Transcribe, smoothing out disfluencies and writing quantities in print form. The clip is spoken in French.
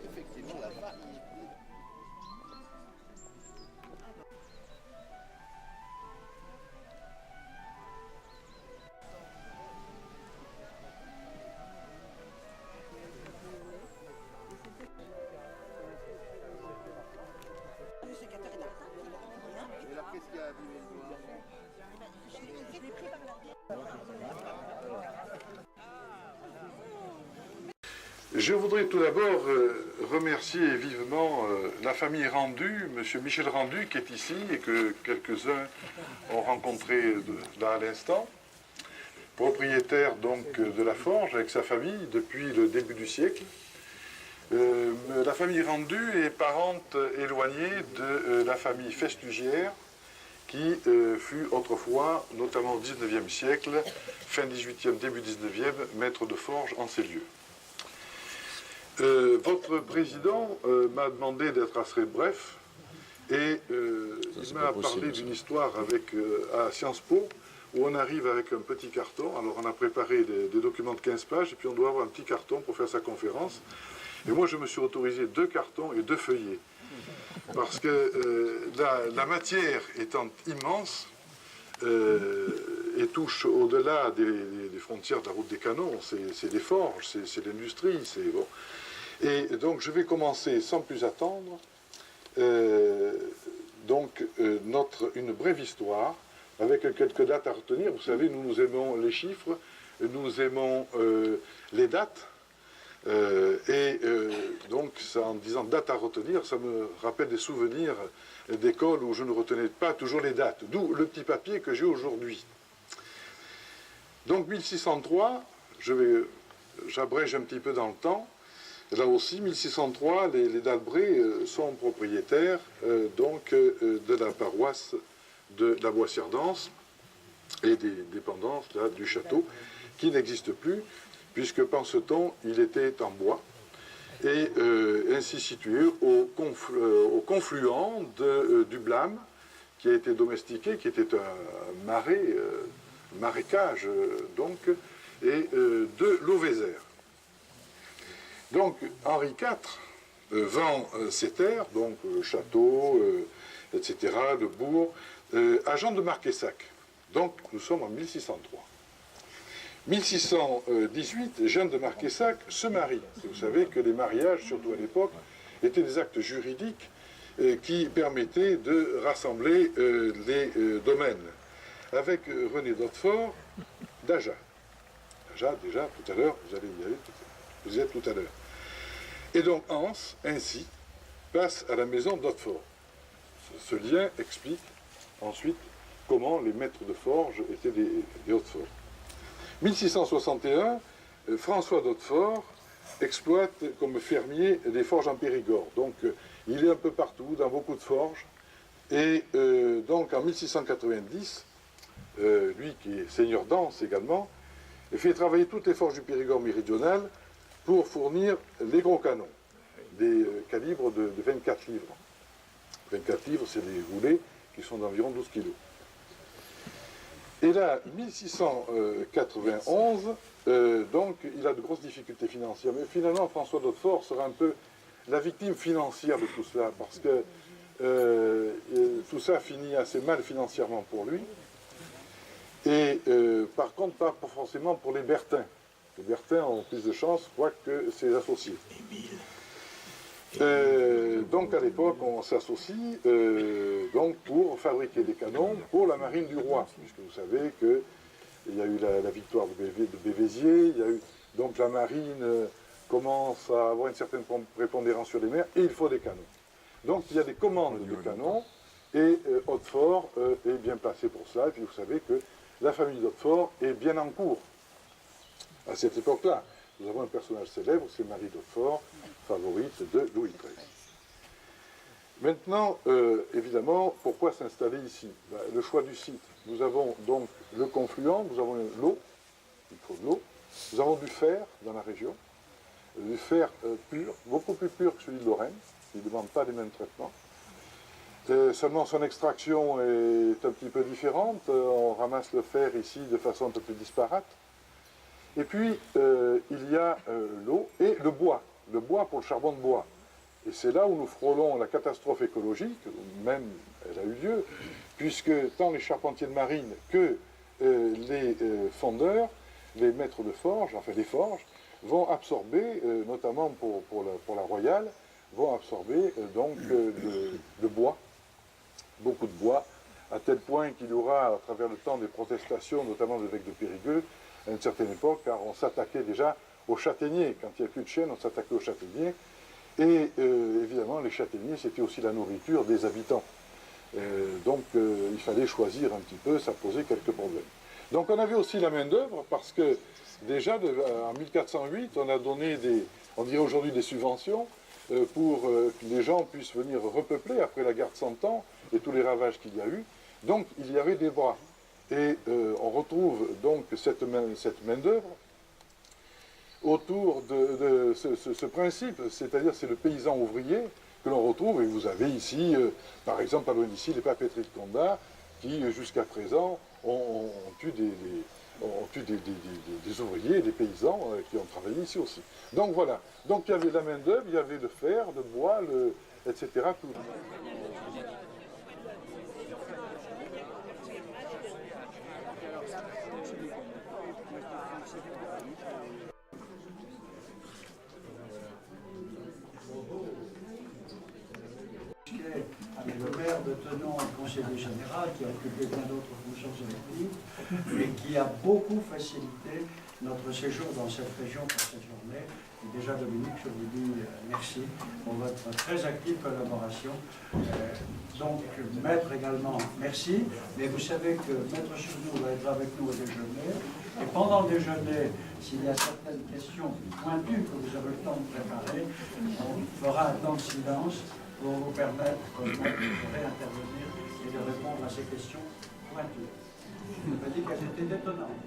Effectivement, la faille. Et alors, qu'est-ce qui a abîmé le doigt? Je l'ai pris par la Je voudrais tout d'abord remercier vivement la famille Rendu, M. Michel Rendu qui est ici et que quelques-uns ont rencontré là à l'instant, propriétaire donc de la forge avec sa famille depuis le début du siècle. La famille Rendu est parente éloignée de la famille Festugière qui fut autrefois, notamment au XIXe siècle, fin XVIIIe, début XIXe, maître de forge en ces lieux. Votre président m'a demandé d'être assez bref et il m'a parlé d'une histoire à Sciences Po où on arrive avec un petit carton. Alors on a préparé des documents de 15 pages et puis on doit avoir un petit carton pour faire sa conférence. Et moi je me suis autorisé 2 cartons et 2 feuillets parce que la matière étant immense et touche au-delà des frontières de la route des canons, c'est des forges, c'est l'industrie, c'est bon. Et donc je vais commencer sans plus attendre une brève histoire avec quelques dates à retenir. Vous savez, nous aimons les chiffres, nous aimons les dates, donc en disant date à retenir, ça me rappelle des souvenirs d'école où je ne retenais pas toujours les dates, d'où le petit papier que j'ai aujourd'hui. Donc 1603, j'abrège un petit peu dans le temps. Là aussi, 1603, les Dalbré sont propriétaires de la paroisse de la Boissière-d'Anse et des dépendances là, du château, qui n'existe plus, puisque pense-t-on, il était en bois, et ainsi situé au confluent du Blâme, qui a été domestiqué, qui était un marécage, et de l'Auvézère. Donc Henri IV vend ses terres, donc château, etc., le bourg, à Jean de Marquessac. Donc nous sommes en 1603. 1618, Jeanne de Marquessac se marie. Vous savez que les mariages, surtout à l'époque, étaient des actes juridiques qui permettaient de rassembler les domaines. Avec René d'Hautefort, d'Aja. Aja, déjà, tout à l'heure, vous allez y aller, vous y êtes tout à l'heure. Et donc Hans, ainsi, passe à la maison d'Hautefort. Ce lien explique ensuite comment les maîtres de forge étaient des Hautefort. 1661, François d'Hautefort exploite comme fermier des forges en Périgord. Donc il est un peu partout, dans beaucoup de forges. Et donc en 1690, lui qui est seigneur d'Anse également, fait travailler toutes les forges du Périgord méridional pour fournir les gros canons, des calibres de 24 livres. 24 livres, c'est des roulés qui sont d'environ 12 kilos. Et là, 1691, donc, il a de grosses difficultés financières. Mais finalement, François d'Hautefort sera un peu la victime financière de tout cela, parce que tout ça finit assez mal financièrement pour lui. Et par contre, pas forcément pour les Bertins. Les Bertins ont plus de chance, quoique ses associés. Donc à l'époque, on s'associe pour fabriquer des canons pour la marine du roi, puisque vous savez qu'il y a eu la victoire de Bévésier, il y a eu, donc la marine commence à avoir une certaine prépondérance sur les mers, et il faut des canons. Donc il y a des commandes de canons, et Hautefort est bien placé pour cela, et puis vous savez que la famille d'Hautefort est bien en cours à cette époque-là. Nous avons un personnage célèbre, c'est Marie d'Hautefort, favorite de Louis XIII. Maintenant, évidemment, pourquoi s'installer ici? Le choix du site. Nous avons donc le confluent, nous avons l'eau, il faut de l'eau, nous avons du fer dans la région, du fer pur, beaucoup plus pur que celui de Lorraine, qui ne demande pas les mêmes traitements. Seulement son extraction est un petit peu différente. On ramasse le fer ici de façon un peu plus disparate. Et puis, il y a l'eau et le bois pour le charbon de bois. Et c'est là où nous frôlons la catastrophe écologique, même elle a eu lieu, puisque tant les charpentiers de marine que les fondeurs, les maîtres de forge, enfin les forges, vont absorber, notamment pour la Royale, vont absorber donc le bois, beaucoup de bois, à tel point qu'il y aura à travers le temps des protestations, notamment de l'évêque de Périgueux, à une certaine époque, car on s'attaquait déjà aux châtaigniers. Quand il n'y a plus de chêne, on s'attaquait aux châtaigniers. Et évidemment, les châtaigniers, c'était aussi la nourriture des habitants. Donc il fallait choisir un petit peu, ça posait quelques problèmes. Donc on avait aussi la main-d'œuvre, parce que déjà en 1408, on a donné on dirait aujourd'hui des subventions, pour que les gens puissent venir repeupler après la guerre de 100 ans et tous les ravages qu'il y a eu. Donc il y avait des bras. Et on retrouve donc cette main-d'œuvre autour de ce principe, c'est-à-dire c'est le paysan ouvrier que l'on retrouve, et vous avez ici, par exemple, pas loin d'ici, les papeteries de Condat, qui jusqu'à présent ont eu des ouvriers, des paysans qui ont travaillé ici aussi. Donc voilà, donc il y avait la main-d'œuvre, il y avait le fer, le bois, etc. Tout. Avec le maire de Tenon, conseiller général, qui a occupé plein d'autres fonctions électives, et qui a beaucoup facilité notre séjour dans cette région pour cette journée. Et déjà, Dominique, je vous dis merci pour votre très active collaboration. Donc, Maître également, merci. Mais vous savez que Maître Chevnou va être avec nous au déjeuner. Et pendant le déjeuner, s'il y a certaines questions pointues que vous avez le temps de préparer, on fera un temps de silence pour vous permettre, comme moi, de réintervenir et de répondre à ces questions pointues. Je me dis qu'elles étaient étonnantes.